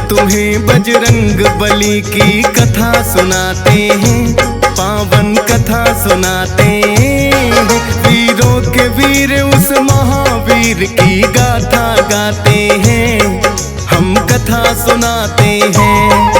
तुम्हें बजरंग बली की कथा सुनाते हैं, पावन कथा सुनाते हैं। वीरों के वीर उस महावीर की गाथा गाते हैं, हम कथा सुनाते हैं।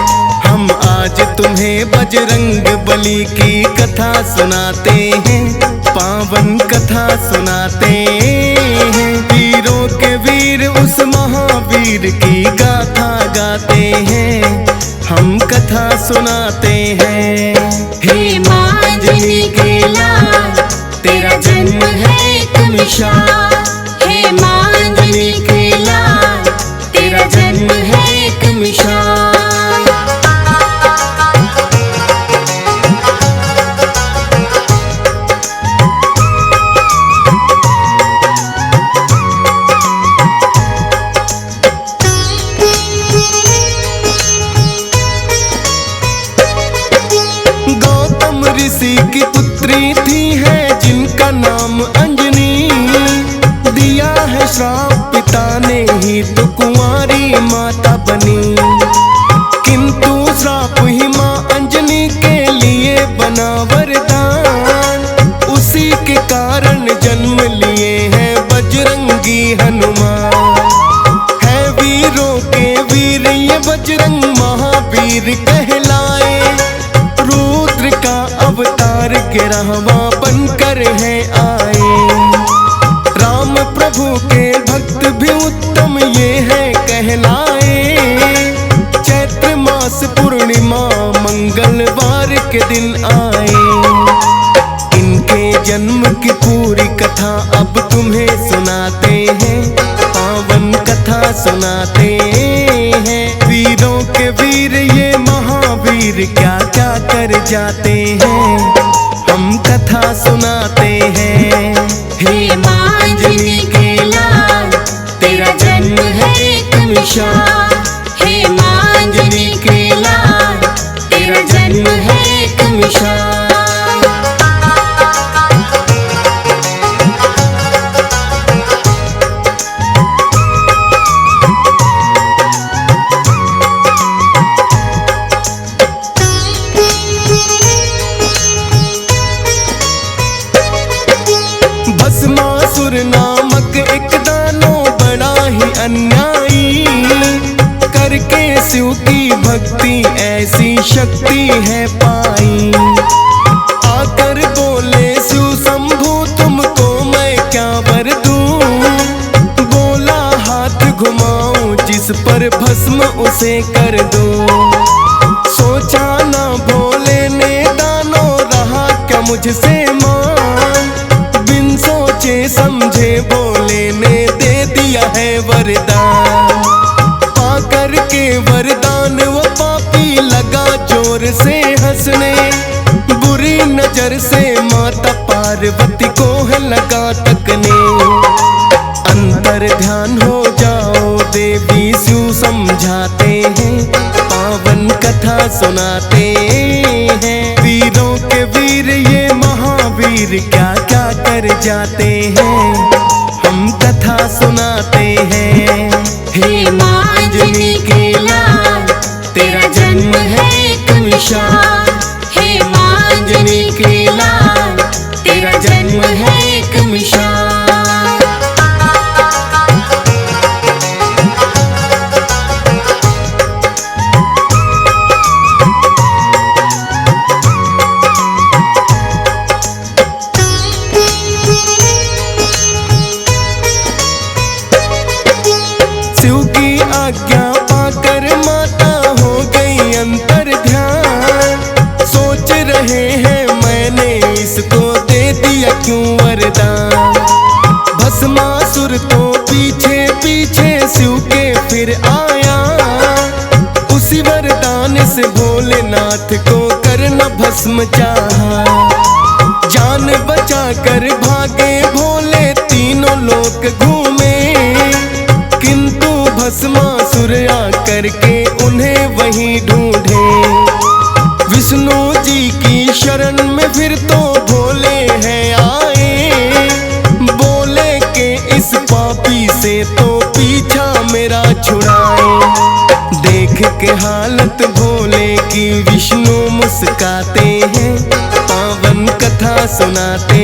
हम आज तुम्हें बजरंग बली की कथा सुनाते हैं, पावन कथा सुनाते हैं। वीरों के वीर उस महावीर की गाथा गाते हैं, हम कथा सुनाते हैं। हे मांझनी के लाल, तेरा जन्म है एक मिसाल। हे मांझनी के लाल, तेरा जन्म है एक मिसाल। ऋषि की पुत्री थी है जिनका नाम अंजनी, दिया है श्राप पिता ने ही तो कुंवारी माता बनी। किंतु श्राप ही माँ अंजनी के लिए बना वरदान, उसी के कारण जन्म लिए हैं बजरंगी हनुमान। है वीरों के वीर ये बजरंग महावीर कहलाए, रुद्र का अवतार गिरहवा बनकर है आए। राम प्रभु के भक्त भी उत्तम ये है कहलाए। चैत्र मास पूर्णिमा मंगलवार के दिन आए, इनके जन्म की पूरी कथा अब तुम्हें सुनाते हैं, पावन कथा सुनाते हैं। वीरों के वीर ये महावीर क्या क्या कर जाते हैं, हम कथा सुनाते हैं। हे मांझनी के लाल, तेरा जन्म है एक मिसाल। हे मांझनी के लाल, तेरा जन्म है एक मिसाल। भस्मासुर नामक एक दानव बड़ा ही अन्यायी, करके शिव की भक्ति ऐसी शक्ति है पाई। आकर बोले शिव शंभु तुमको मैं क्या वर दूं, बोला हाथ घुमाऊं जिस पर भस्म उसे कर दूं। सोचा ना भोले ने दानव रहा क्या मुझसे मान, बिन सोचे समझे बोले ने दे दिया है वरदान। पाकर के वरदान वो पापी लगा जोर से हंसने, बुरी नजर से माता पार्वती को है लगा तकने। अंतर ध्यान हो जाओ देवी शिव समझाते हैं, पावन कथा सुनाते हैं। वीरों के वीर ये महावीर क्या क्या कर जाते हैं, हम कथा सुनाते हैं। हे मांझनी के लाल, तेरा जन्म है एक मिसाल। हे मांझनी के लाल, तेरा जन्म है एक मिसाल। शिव की आज्ञा पाकर माता हो गई अंतर ध्यान, सोच रहे हैं मैंने इसको दे दिया क्यों वरदान। भस्मासुर तो पीछे पीछे शिव के फिर आया, उसी वरदान से भोलेनाथ को करना भस्म चाहा। जान बचा कर भागे भोले तीनों लोक घूमे, किंतु भस्मासुर आकर के उन्हें वहीं ढूंढे। विष्णु जी की शरण में फिर तो भोले हैं आए, बोले के इस पापी से तो पीछा मेरा छुड़ाए। देख देख के हालत भोले की विष्णु मुस्काते हैं, पावन कथा सुनाते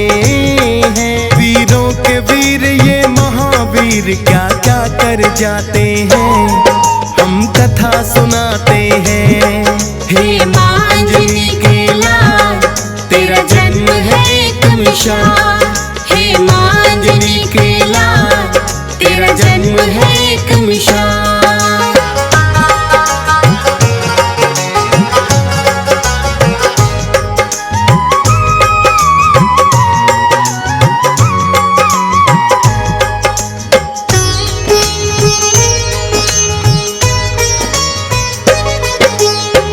हैं। वीरों के वीर ये महावीर क्या क्या कर जाते हैं, हम कथा सुनाते हैं। हे माँ अंजनी के लाल, तेरा जन्म है एक मिसाल। हे माँ अंजनी के लाल, तेरा जन्म है एक मिसाल।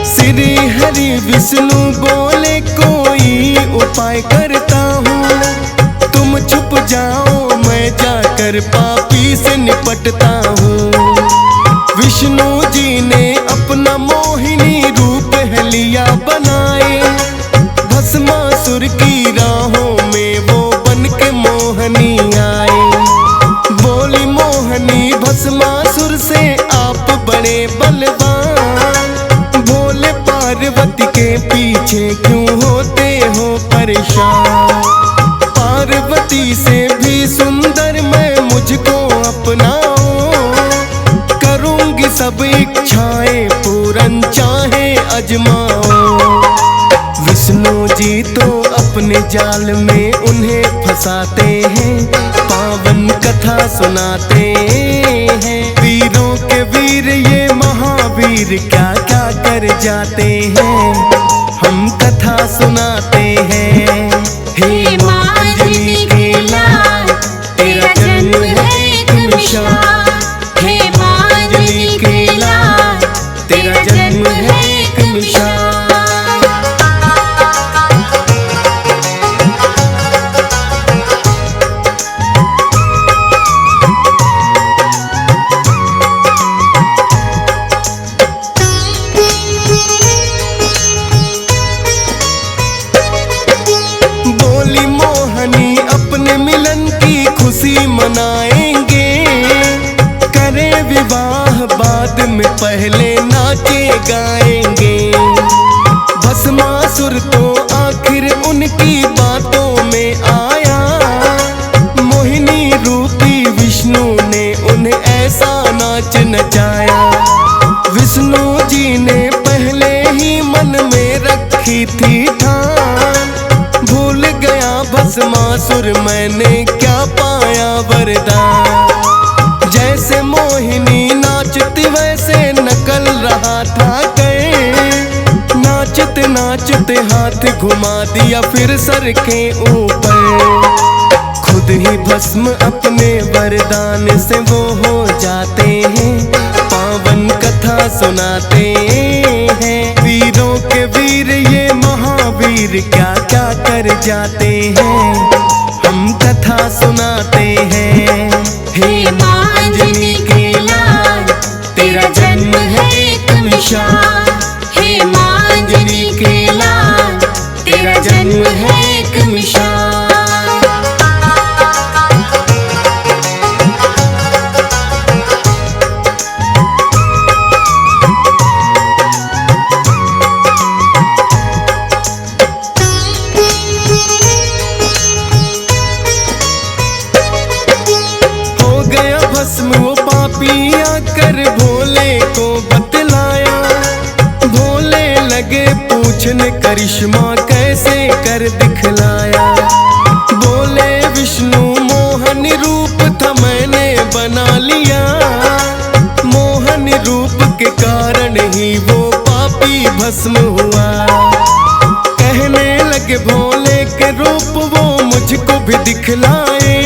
श्री हरि विष्णु बोले कोई उपाय करता हूँ, तुम छुप जाओ मैं जाकर पापी से निपटता हूँ। विष्णु जी ने अपना मोहिनी रूप हलिया बनाए, भस्मासुर की राहों में वो बन के मोहनी आए। बोली मोहनी भस्मासुर से आप बड़े बलवान, भोले पार्वती के पीछे क्यों होते हो परेशान। पार्वती से भी सुंदर मैं मुझको अपनाओ, करूंगी सब इच्छाएं पूरन चाहे अजमाओ। विष्णु जी तो अपने जाल में उन्हें फंसाते हैं, पावन कथा सुनाते हैं। वीरों के वीर ये महावीर क्या क्या कर जाते हैं, हम कथा सुनाते हैं। हे माँ अंजनी के लाल, तेरा जन्म है एक मिसाल। हे माँ अंजनी के लाल, तेरा जन्म है एक मिसाल। बोली मोहनी अपने मिलन की खुशी मनाएंगे, करें विवाह बाद में पहले नाचे गाएंगे। भस्मासुर तो आखिर उनकी बातों में आया, मोहिनी रूपी विष्णु ने उन्हें ऐसा नाच नचाया। विष्णु जी ने पहले ही मन में रखी थी ठान, भूल गया भस्मासुर मैंने क्या पाया वरदान। जैसे मोहिनी नाचती वैसे नकल रहा था कहीं, नाचते नाचते हाथ घुमा दिया फिर सर के ऊपर। खुद ही भस्म अपने वरदान से वो हो जाते हैं, पावन कथा सुनाते हैं। वीरों के वीर ये महावीर क्या क्या कर जाते हैं, हम कथा सुनाते हैं। हे माँ अंजनी के लाल, तेरा जन्म है एक मिसाल। हे माँ अंजनी के लाल, तेरा जन्म है एक मिसाल। भस्म वो पापी आकर भोले को बतलाया, भोले लगे पूछने करिश्मा कैसे कर दिखलाया। बोले विष्णु मोहन रूप था मैंने बना लिया, मोहन रूप के कारण ही वो पापी भस्म हुआ। कहने लगे भोले के रूप वो मुझको भी दिखलाए,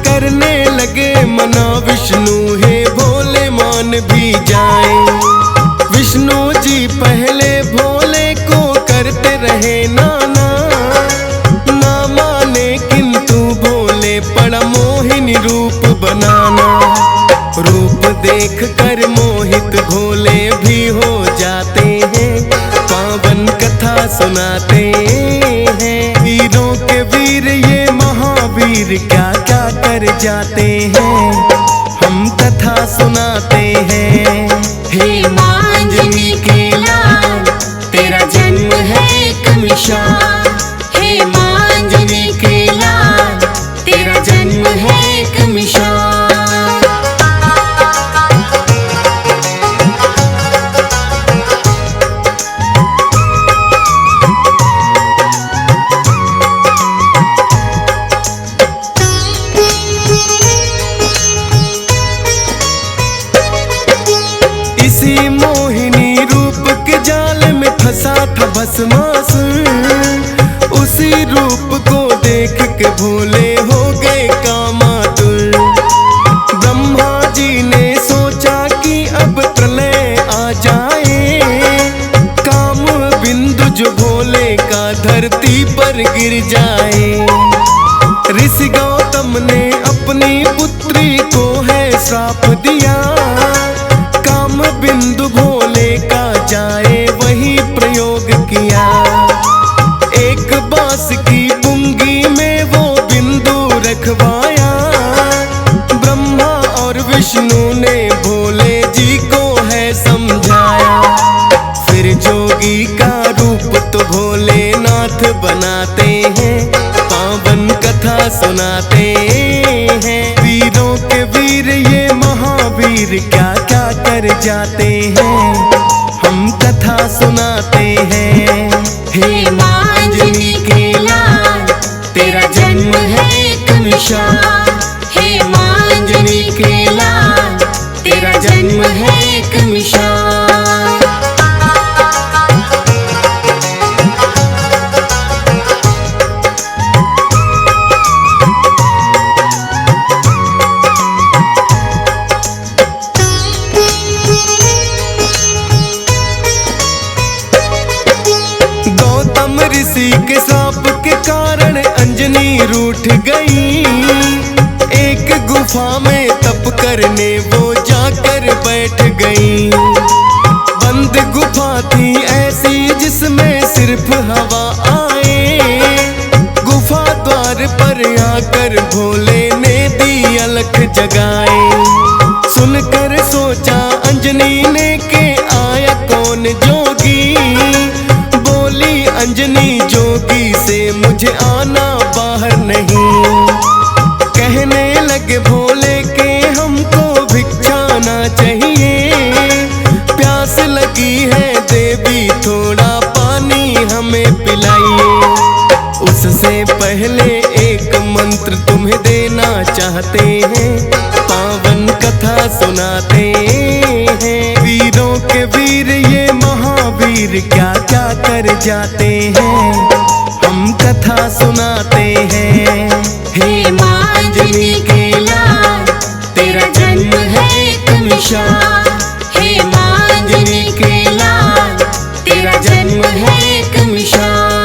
करने लगे मना विष्णु है भोले मान भी जाए। विष्णु जी पहले भोले को करते रहे नाना, ना माने किंतु भोले पड़ा मोहिनी रूप बनाना। रूप देख कर मोहित भोले भी हो जाते हैं, पावन कथा सुनाते हैं। वीरों के वीर ये महावीर क्या क्या कर जाते हैं, हम कथा सुनाते हैं। हे उसी मोहिनी रूप के जाल में फंसा था भस्मासुर। उसी रूप को देख के भोले हो गए कामातुर। ब्रह्मा जी ने सोचा कि अब प्रलय आ जाए, काम बिंदु जो भोले का धरती पर गिर जाए। ऋषि गौतम ने अपनी पुत्री को है श्राप दिया, काम बिंदु भोले का जाए वही प्रयोग किया। एक बांस की पुंगी में वो बिंदु रखवाया, ब्रह्मा और विष्णु ने भोले जी को है समझाया। फिर जोगी का रूप तो भोलेनाथ बनाते हैं, पावन कथा सुनाते हैं। वीरों के वीर ये महावीर क्या क्या कर जाते हैं, हम कथा सुनाते हैं। हे मांझनी के लाल, तेरा जन्म है एक मिसाल। हे मांझनी के लाल, तेरा जन्म है एक मिसाल। ऋषि के श्राप के कारण अंजनी रूठ गई। एक गुफा में तप करने वो जाकर बैठ गई। बंद गुफा थी ऐसी जिसमें सिर्फ हवा आए। गुफा द्वार पर आकर भोले ने दी अलख जगाए। सुनकर सोचा अंजनी ने के आया कौन जोगी। अंजनी जोगी से मुझे आना बाहर नहीं। कहने लगे भोले के हमको भिक्षाना चाहिए। प्यास लगी है देवी थोड़ा पानी हमें पिलाइए। उससे पहले एक मंत्र तुम्हें देना चाहते हैं, पावन कथा सुनाते हैं। वीरों के वीर ये महावीर क्या क्या कर जाते हैं, हम कथा सुनाते हैं। हे मांझनी के लाल, तेरा जन्म है एक मिसाल। हे मांझनी के लाल, तेरा जन्म है एक मिसाल।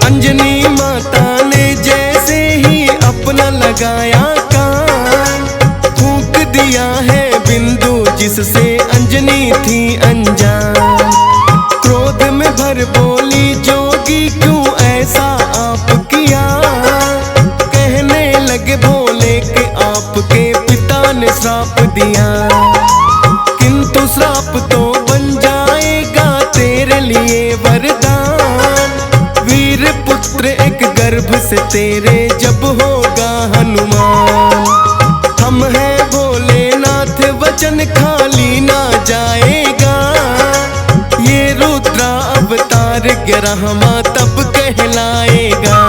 अंजनी माता ने जैसे ही अपना लगाया कान, फूंक दिया है बिंदु जिससे अंजनी थी अनजान। क्रोध में भर बोली जोगी क्यों ऐसा आप किया। कहने लगे भोले के आपके पिता ने श्राप दिया, किंतु श्राप तो बन जाएगा तेरे लिए वरदान। वीर पुत्र एक गर्भ से तेरे जब होगा हनुमान। हम हैं भोलेनाथ वचन खाली ना जाएगा। ये रुद्रा अवतार 11वां तब कहलाएगा।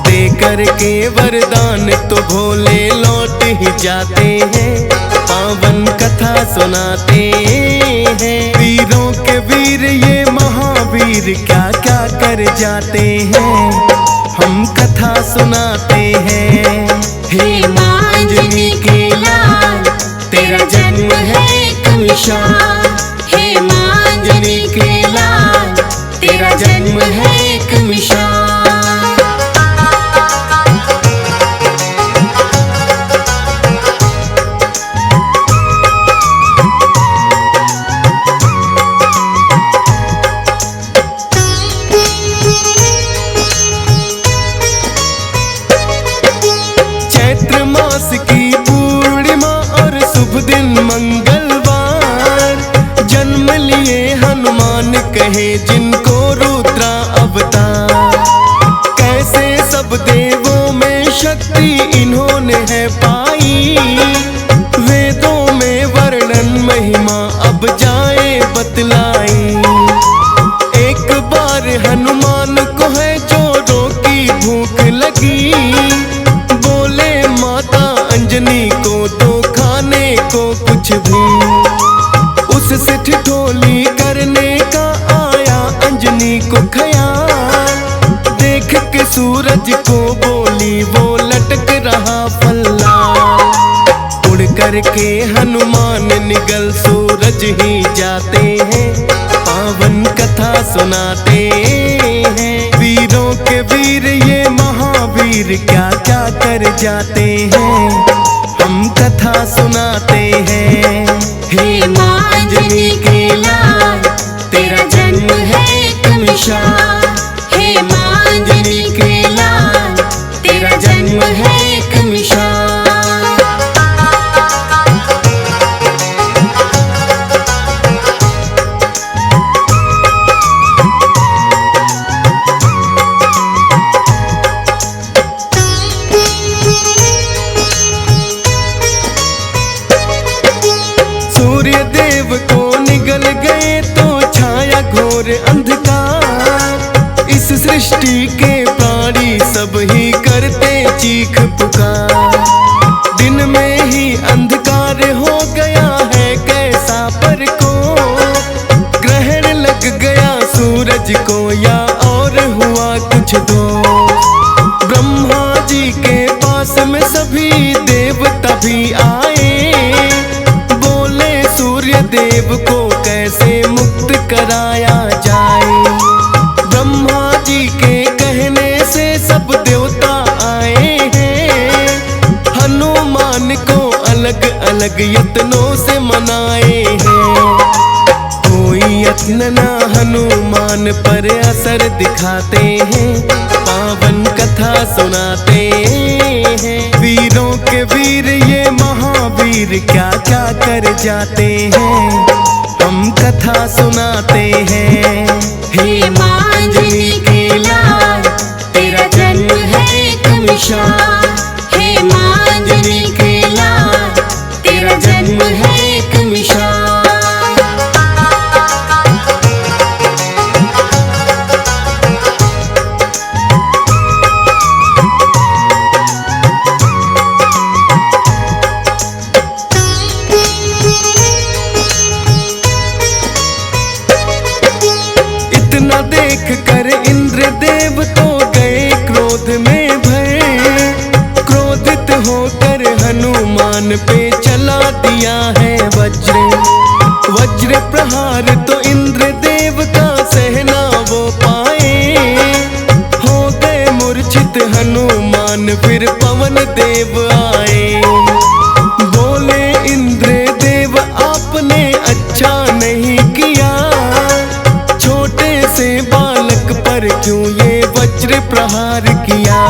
देकर के वरदान तो भोले लौट ही जाते हैं, पावन कथा सुनाते हैं। वीरों के वीर ये महावीर क्या क्या कर जाते हैं, हम कथा सुनाते हैं। हे मांझनी के लाल, तेरा जन्म है एक मिसाल। हे मांझनी के लाल, तेरा जन्म है एक मिसाल। चैत्र मास की पूर्णिमा और शुभ दिन मंगलवार, जन्म लिए हनुमान कहे जिनको रुद्रा अवतार। कैसे सब देवों में शक्ति इन्होंने है पाई, अब जाए बतलाई। एक बार हनुमान को है चोरों की भूख लगी, बोले माता अंजनी को तो खाने को कुछ भी। उससे ठिठोली करने का आया अंजनी को ख्याल, देख के सूरज को बोली वो लटक रहा फल्ला। उड़ करके हनुमान निगल सूरज ही जाते हैं, पावन कथा सुनाते हैं। वीरों के वीर ये महावीर क्या क्या कर जाते हैं, हम कथा सुनाते हैं। हे माँ अंजनी के लाल, तेरा जन्म है एक मिसाल। हे माँ अंजनी के लाल, तेरा जन्म है एक मिसाल। सूर्य देव को निगल गए तो छाया घोर अंधकार, इस सृष्टि के प्राणी सब ही करते चीख पुकार। दिन में ही अंधकार हो गया है कैसा पर को, ग्रहण लग गया सूरज को या और हुआ कुछ दो। ब्रह्मा जी के पास में सभी देवता भी आए, सूर्य देव को कैसे मुक्त कराया जाए। ब्रह्मा जी के कहने से सब देवता आए हैं, हनुमान को अलग अलग यत्नों से मनाए हैं। कोई यत्न ना हनुमान पर असर दिखाते हैं, पावन कथा सुनाते हैं। वीरों के वीर ये महावीर क्या क्या कर जाते हैं, हम कथा सुनाते हैं। हे माँ अंजनी के लाल, तेरा जन्म है एक मिसाल। हे माँ अंजनी के लाल, तेरा जन्म है एक मिसाल। इतना देख कर इंद्र देव तो गए क्रोध में भय, क्रोधित होकर हनुमान पे चला दिया है वज्र। वज्र प्रहार तो इंद्र देव का सहना वो पाए, हो गए मूर्छित हनुमान फिर पवन देव आए। बोले इंद्र देव आपने अच्छा नहीं किया, छोटे से बालक पर क्यों ये वज्र प्रहार किया।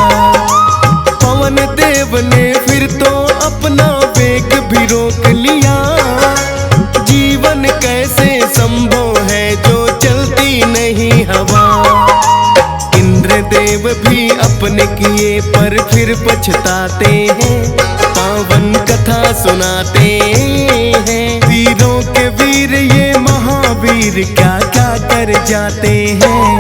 पवन देव ने फिर तो अपना वेग भी रोक लिया, जीवन कैसे संभव है जो चलती नहीं हवा। इंद्र देव भी अपने किए पर फिर पछताते हैं, पावन कथा सुनाते हैं। वीरों के वीर ये महावीर क्या क्या कर जाते हैं,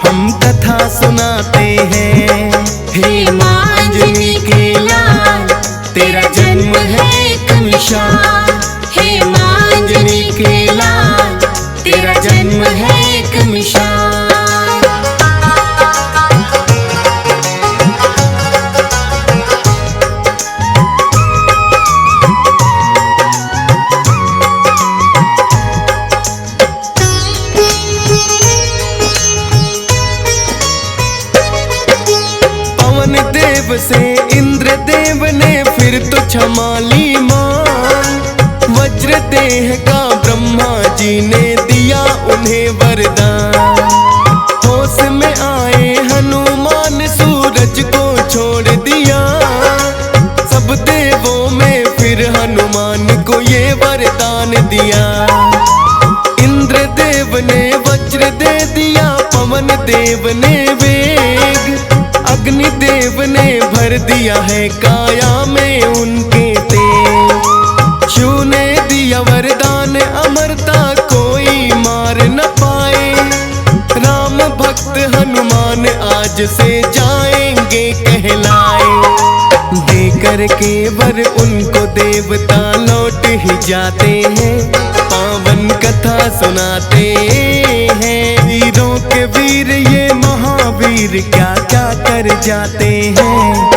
हम कथा सुनाते हैं। हे माँ अंजनी के लाल, तेरा जन्म है एक मिसाल। हे माँ अंजनी के लाल, तेरा जन्म है एक मिसाल। देव से इंद्र देव ने फिर तो क्षमा ली मान, वज्र देह का ब्रह्मा जी ने दिया उन्हें वरदान। होश में आए हनुमान सूरज को छोड़ दिया, सब देवों में फिर हनुमान को ये वरदान दिया। इंद्र देव ने वज्र दे दिया, पवन देव ने वेग, अग्नि देव ने भर दिया है काया में उनके तेज। शिव ने दिया वरदान अमर राज से जाएंगे कहलाए। देकर के वर उनको देवता लौट ही जाते हैं, पावन कथा सुनाते हैं। वीरों के वीर ये महावीर क्या क्या कर जाते हैं,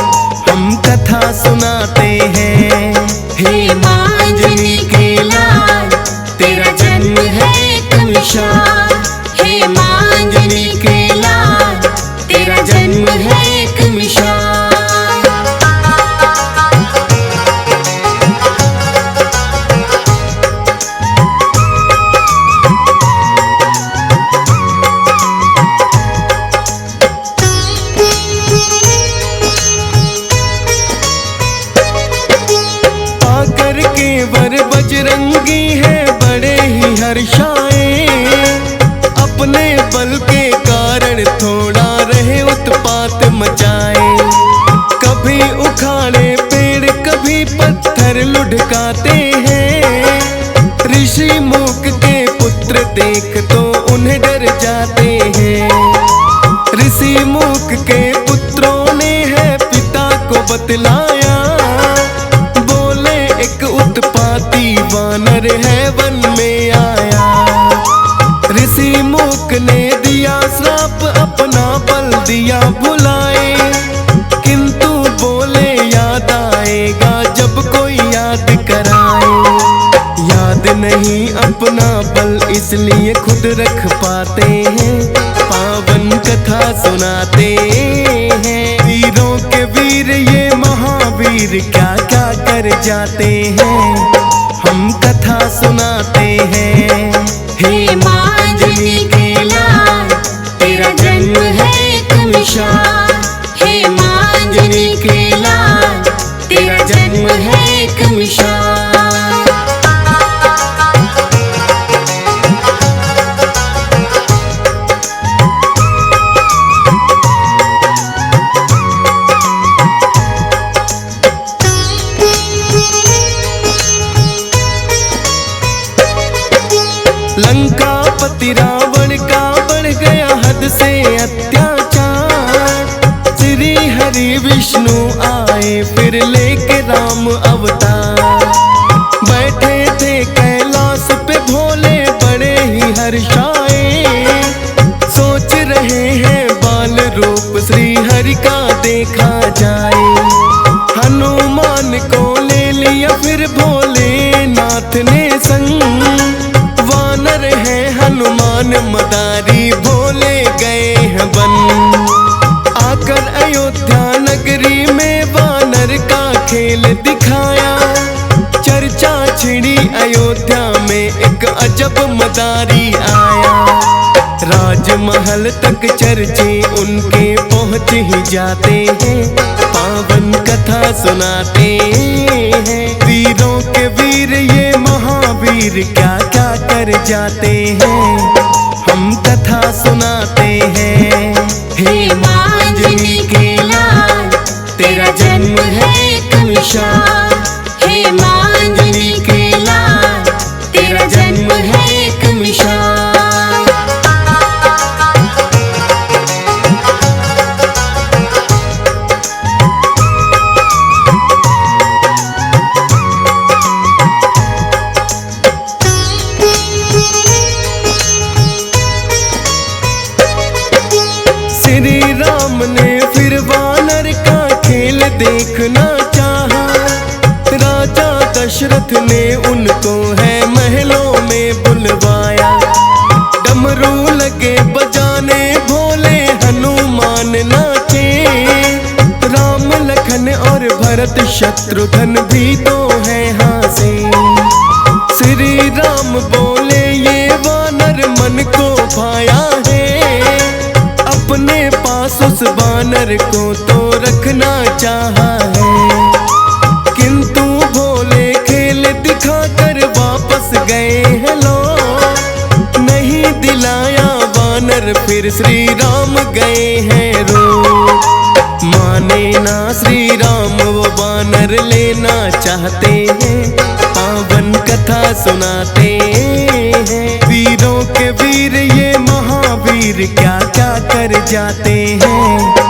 हम कथा सुनाते हैं। हे माँ अंजनी के लाल, तेरा जन्म है एक मिसाल। हे माँ अंजनी के लाल, तेरा जन्म है एक मिसाल। पाकर के वर बजरंगी है बड़े ही हर्षाए, अपने बल के कारण थोड़ा रहे उत्पात मचाए। कभी उखाड़े पेड़ कभी पत्थर लुढ़काते हैं, ऋषि मूक के पुत्र देख तो उन्हें डर जाते हैं। ऋषि मूक के पुत्रों ने है पिता को बतलाया, बोले एक उत्पाती वानर है वन में आया। ऋषि मूक ने दिया श्राप अपना बल दिया भुलाए, किंतु बोले याद आएगा जब कोई याद कराए। याद नहीं अपना बल इसलिए खुद रख पाते हैं, पावन कथा सुनाते हैं। वीरों के वीर ये महावीर क्या क्या कर जाते हैं, हम कथा सुनाते हैं। हे माँ अंजनी के लाल, तेरा जन्म है एक मिसाल। हे माँ अंजनी के लाल, तेरा जन्म है एक मिसाल। लंकापति रावण का बढ़ गया हद से अत्याचार। श्री हरि विष्णु आए फिर लेके राम अवतार। बैठे थे कैलाश पे भोले बड़े ही हर्षाए, सोच रहे हैं बाल रूप श्री हरि का देखा जाए। हनुमान को ले लिया फिर भोलेनाथ ने संग, वानर है हनुमान मदारी भोले गए हैं वन। आकर अयोध्या नगरी में वानर का खेल दिखाया, चर्चा छिड़ी अयोध्या में एक अजब मदारी आया। राजमहल तक चर्चे उनके पहुँच ही जाते हैं, पावन कथा सुनाते हैं। वीरों के वीर ये महावीर क्या क्या कर जाते हैं, हम कथा सुनाते हैं। हे माँ अंजनी के लाल, तेरा जन्म है एक मिसाल। हे माँ अंजनी के लाल, तेरा जन्म है एक मिसाल। श्री राम ने फिर वानर का खेल देखना चाहा। राजा दशरथ ने उनको है महलों में बुलवाया। डमरू लगे बजाने भोले हनुमान नाचे, राम लखन और भरत शत्रुघ्न भी तो है हासे। श्री राम बोले ये वानर मन को भाया है, अपने पास उस वानर को तो रखना चाहा है। किंतु भोले खेल दिखाकर वापस गए हैं लोग, नहीं दिलाया वानर फिर श्री राम गए हैं रो। माने ना श्री राम वो वानर लेना चाहते हैं, पावन कथा सुनाते हैं। वीरों के वीर ये महावीर क्या क्या कर जाते हैं,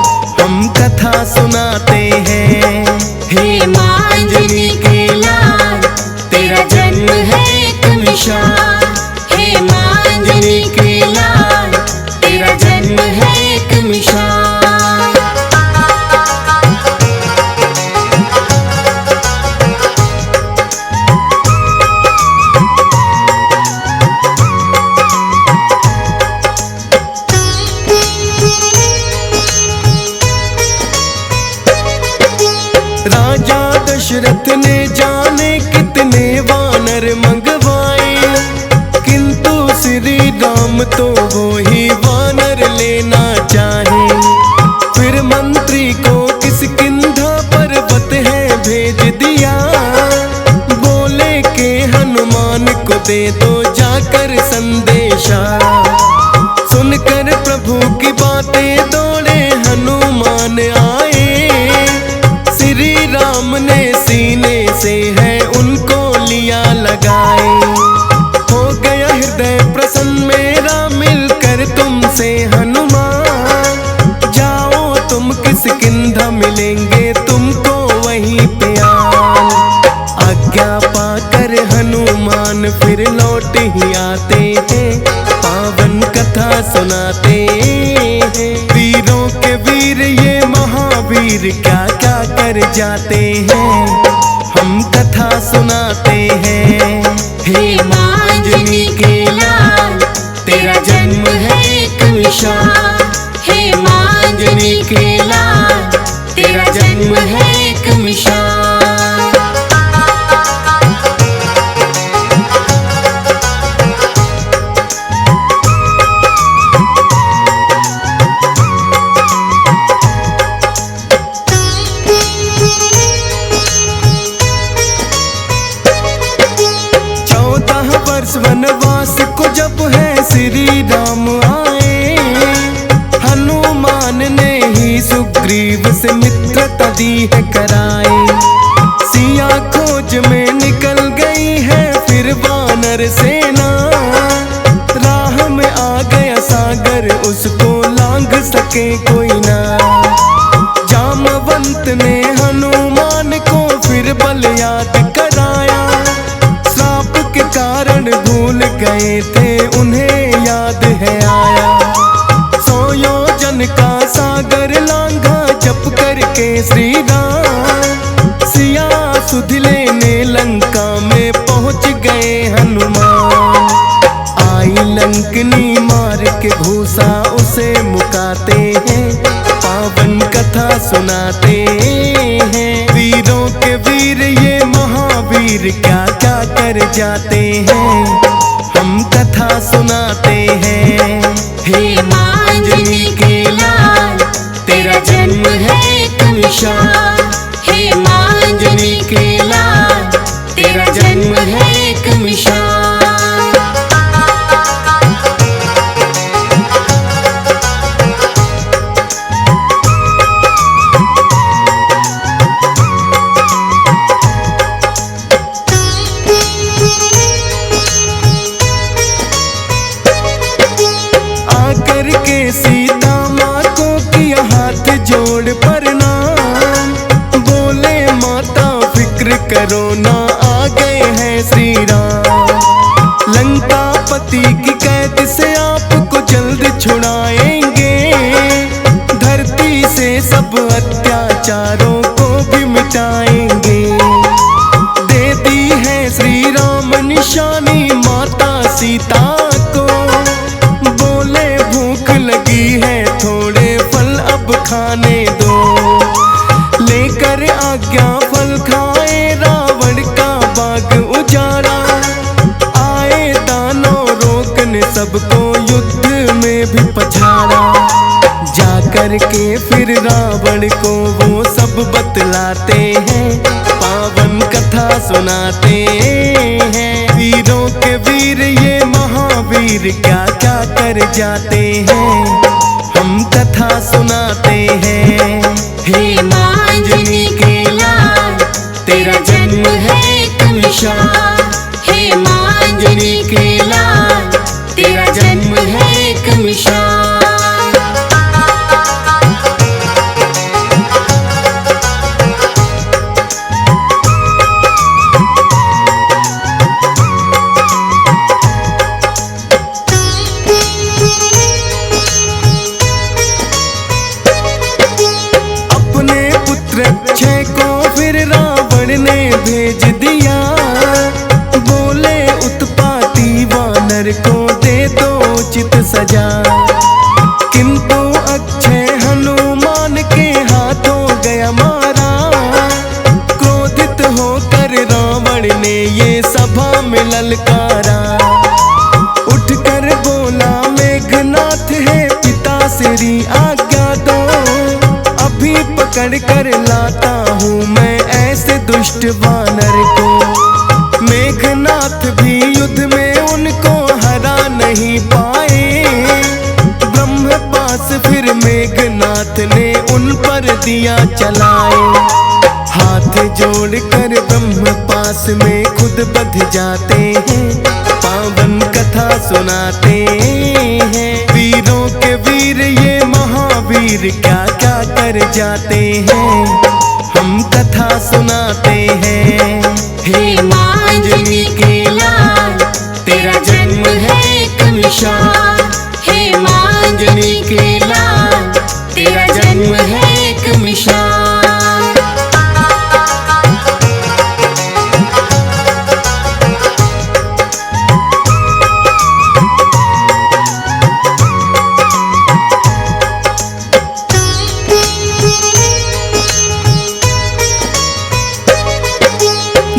दे दो जाकर संदेशा। सुनकर प्रभु की बातें दौड़े हनुमान आए, श्री राम ने सीने से है उनको लिया लगाए। हो गया हृदय प्रसन्न मेरा मिलकर तुमसे हनुमान, जाओ तुम किष्किंधा मिलेंगे तुमको वहीं पे आन। आज्ञा पाकर हनुमान फिर लौट ही आते हैं, पावन कथा सुनाते हैं। वीरों के वीर ये महावीर क्या क्या कर जाते हैं, हम कथा सुनाते हैं। हे मांजनी के लाल तेरा जन्म है एक मिसाल, हे मांजनी के लाल तेरा जन्म है एक मिसाल। वनवास को जब है श्री राम आए, हनुमान ने ही सुग्रीव से मित्रता दी है कराए। सिया खोज में निकल गई है फिर वानर सेना, राह में आ गया सागर उसको लांघ सके कोई ना। जामवंत ने हनुमान को फिर बल याद कराया, कारण भूल गए थे उन्हें याद है आया। 100 योजन का सागर लांघा जप करके श्री राम, सिया सुध लेने लंका में पहुंच गए हनुमान। आई लंकनी मार के घूसा उसे मुकाते हैं, पावन कथा सुनाते हैं। वीरों के वीर ये महावीर क्या क्या कर जाते हैं, हम कथा सुनाते हैं। हे मांजनी के लाल तेरा जन्म है एक मिसाल, हे मांजनी के लाल तेरा जन्म है एक मिसाल। करके सीता माँ को किया हाथ जोड़ प्रणाम, बोले माता फिक्र करो ना आ गए हैं श्री राम। लंका पति की कैद से आपको जल्द छुड़ाएंगे, धरती से सब अत्याचारों को भी मिटाएंगे। दे दी है श्री राम निशानी माता सीता को, भूख लगी है थोड़े फल अब खाने दो। लेकर आज्ञा फल खाए रावण का बाग उजाड़ा, आए दानव रोकने सबको युद्ध में भी पछाड़ा। जाकर के फिर रावण को वो सब बतलाते हैं, पावन कथा सुनाते हैं। वीरों के वीर ये महावीर क्या क्या कर जाते हैं, हम कथा सुनाते हैं। हे मांजनी के लाल तेरा जन्म है एक मिसाल, हे मांजनी के लाल तेरा जन्म है एक मिसाल। अक्षय को फिर रावण ने भेज दिया, बोले उत्पाती वानर को दे दो उचित सजा। किंतु अक्षय हनुमान के हाथों गया मारा, क्रोधित होकर रावण ने ये सभा में ललकारा। उठकर बोला मेघनाथ है पिता श्री आज्ञा दो, अभी पकड़ कर लाता हूँ मैं ऐसे दुष्ट वानर को। मेघनाथ भी युद्ध में दिया चलाए। हाथ जोड़कर ब्रह्म पास में खुद बध जाते हैं, पावन कथा सुनाते हैं। वीरों के वीर ये महावीर क्या क्या कर जाते हैं, हम कथा सुनाते हैं। हे माँ अंजनी के लाल, तेरा जन्म है एक मिसाल। हे माँ अंजनी के लाल, तेरा जन्म है एक मिसाल।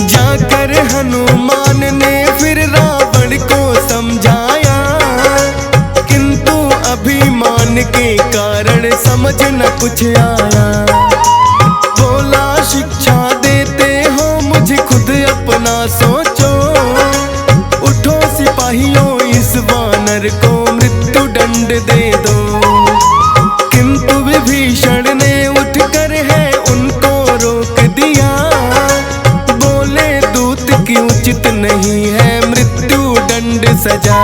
जाकर हनुमान ने फिर रावण को समझाया, किंतु अभिमान के कारण समझ न कुछ आया। बोला शिक्षा देते हो मुझे खुद अपना सोचो, उठो सिपाहियों इस वानर को मृत्यु दंड दे दो। किंतु विभीषण ने उठकर है उनको रोक दिया, बोले दूत की उचित नहीं है मृत्यु दंड सजा।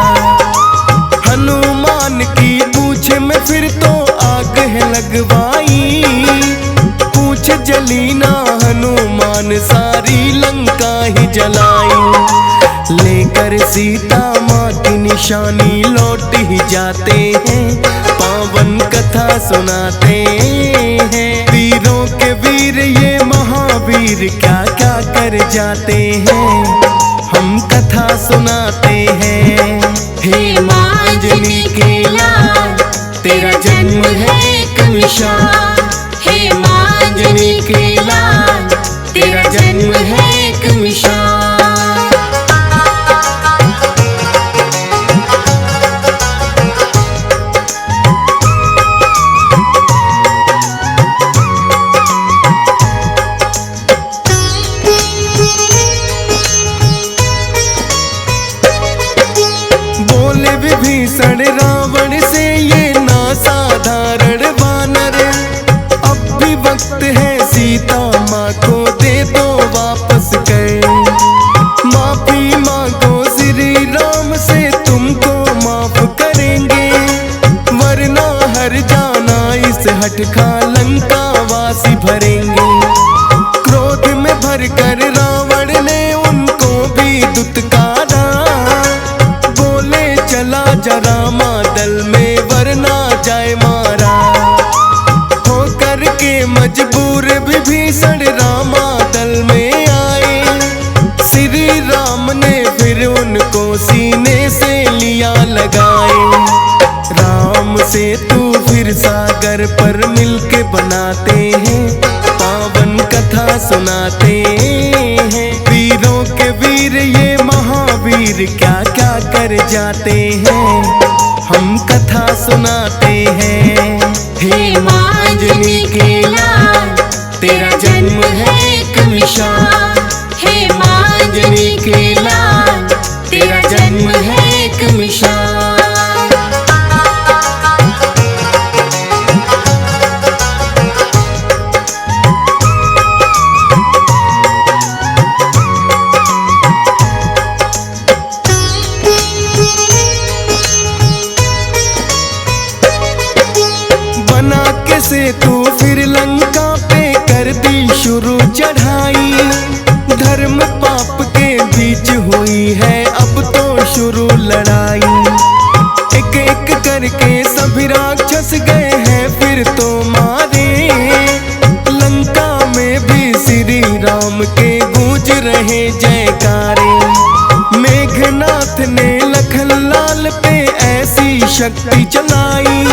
हनुमान की पूछ में फिर तो आग है लगवाई, पूछ जली ना हनुमान सारी लंका ही जलाई। लेकर सीता माँ की निशानी लौट ही जाते हैं, पावन कथा सुनाते हैं। वीरों के वीर ये महावीर क्या क्या कर जाते हैं, हम कथा सुनाते हैं। हे माँ अंजनी के लाल, तेरा जन्म है एक मिसाल। हे माँ अंजनी के लाल, तेरा जन्म है एक मिसाल। बोले विभीषण रावण से ये ना साधारण वानर, अब भी वक्त है सीता माँ को दे दो वापस कर। माफी मांगो श्री राम से तुमको माफ करेंगे, वरना हर जाना इस हटखा लंका वासी भरेंगे। क्रोध में भरकर रावण ने उनको भी दुत्कारा, बोले चला जरा मादल में वरना जाए मारा। होकर के मजबूर विभीषण रामा दल में आए, श्री राम ने फिर उनको सीने से लिया लगाए। राम से तू फिर सागर पर मिलके बनाते हैं, पावन कथा सुनाते हैं। वीरों के वीर ये महावीर क्या क्या कर जाते हैं, हम कथा सुनाते हैं। हे माँ अंजनी के लाल, तेरा जन्म है एक मिसाल। हे माँ अंजनी के लाल, तेरा जन्म है एक मिसाल। बना के से तू फिर लंका पे कर दी शुरू चढ़ाई। धर्म पाप के बीच हुई है अब तो शुरू लड़ाई। एक एक करके सभी राक्षस गए हैं फिर तो मारे, लंका में भी श्री राम के गूंज रहे जयकारे। मेघनाथ ने लखन लाल पे ऐसी शक्ति चलाई,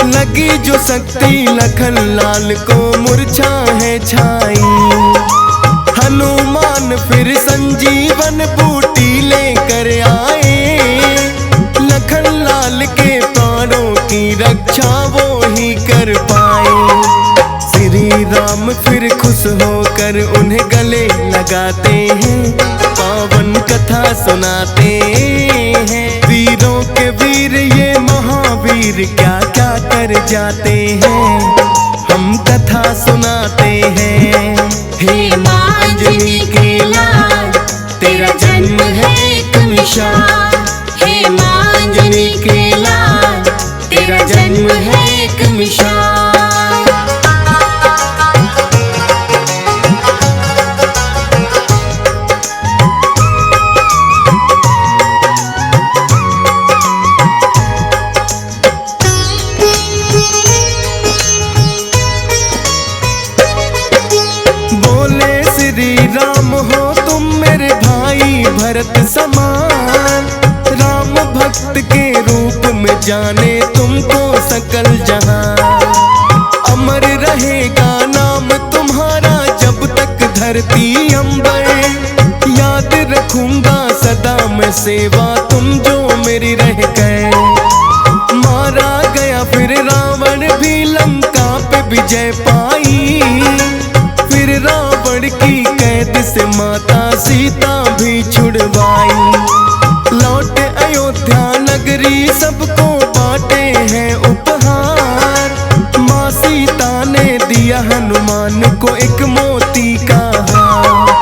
लगी जो शक्ति लखन लाल को मूर्छा है छाई। हनुमान फिर संजीवन बूटी लेकर आए, लखन लाल के प्राणों की रक्षा वो ही कर पाए। श्री राम फिर खुश होकर उन्हें गले लगाते हैं, पावन कथा सुनाते हैं। वीरों के वीर ये महावीर क्या क्या कर जाते हैं, हम कथा सुनाते हैं। हे माँ अंजनी के लाल, तेरा जन्म है एक मिसाल। हे माँ अंजनी के लाल, तेरा जन्म है एक मिसाल। राम हो तुम मेरे भाई भरत समान, राम भक्त के रूप में जाने तुमको सकल जहां। अमर रहेगा नाम तुम्हारा जब तक धरती अंबर, याद रखूंगा सदा मैं सेवा तुम जो मेरी रह गए। मारा गया फिर रावण भी लंका पे विजय पाई, फिर रावण की कैद से माता सीता भी छुड़वाई। लौट अयोध्या नगरी सबको बांटे हैं उपहार, माँ सीता ने दिया हनुमान को एक मोती का हार।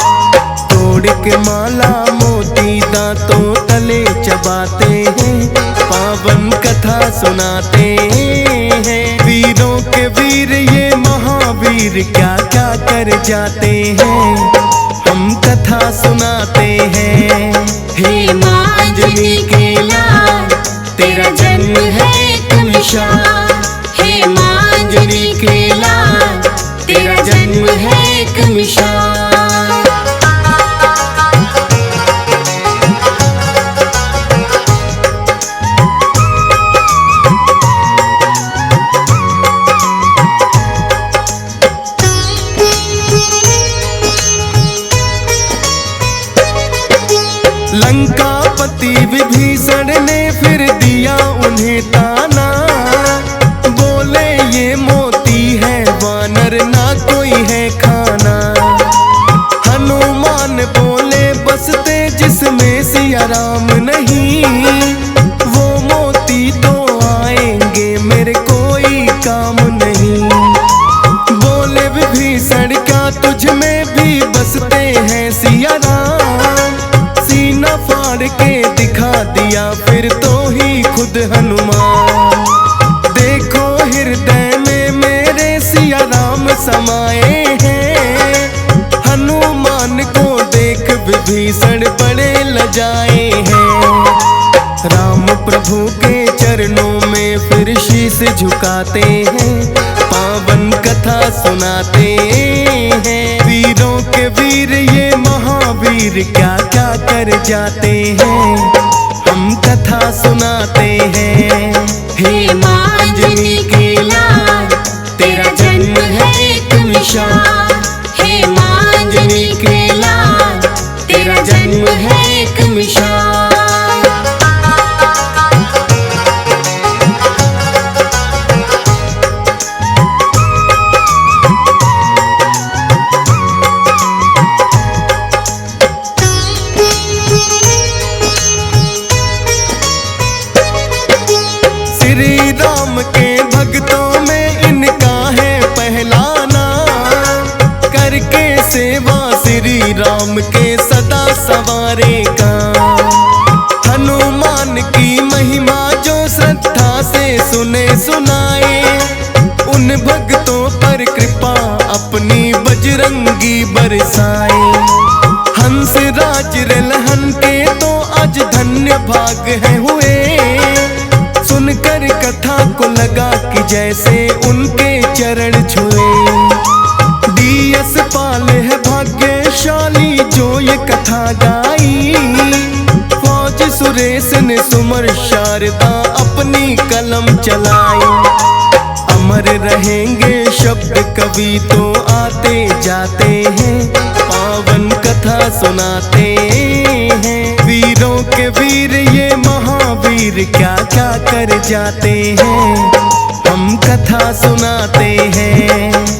तोड़ के माला मोती दांतों तले चबाते हैं, पावन कथा सुनाते हैं। वीरों के वीर ये महावीर क्या क्या कर जाते हैं, हम कथा सुनाते हैं। हे माँ अंजनी के लाल, तेरा जन्म है एक मिसाल। हे माँ अंजनी के लाल, तेरा जन्म है एक मिसाल। लंकापति विभीषण ने फिर दिया उन्हें ताना, बोले ये मोती है वानर ना कोई है खाना। हनुमान बोले बसते जिसमें सिया राम नहीं, वो मोती तो आएंगे मेरे कोई काम नहीं। बोले विभीषण क्या तुझ में भी बसते हैं सिया राम, सीना फाड़ के दिखा दिया फिर तो ही खुद हनुमान। देखो हृदय में मेरे सिया राम समाए हैं, हनुमान को देख विभीषण बड़े लजाए हैं। राम प्रभु के चरणों में फिर शीश झुकाते हैं, पावन कथा सुनाते हैं। वीरों के वीर ये महावीर क्या क्या कर जाते हैं, हम कथा सुनाते हैं। हे माँ अंजनी के लाल, तेरा जन्म है एक मिसाल। हे माँ अंजनी के लाल, तेरा जन्म है एक मिसाल। श्री राम के भक्तों में इनका है पहला नाम, करके सेवा श्री राम के सदा सवारेगा। हनुमान की महिमा जो श्रद्धा से सुने सुनाए, उन भक्तों पर कृपा अपनी बजरंगी बरसाए। हंस राज रलहन के तो आज धन्य भाग है हुए, सुनकर कथा को लगा कि जैसे उनके चरण छुए। डीएस पाल है भाग्यशाली जो ये कथा गाई, फौज सुरेश ने सुमर शारदा अपनी कलम चलाई। अमर रहेंगे शब्द कवि तो आते जाते हैं, पावन कथा सुनाते हैं। वीरों के वीर ये महावीर क्या क्या कर जाते हैं, हम कथा सुनाते हैं।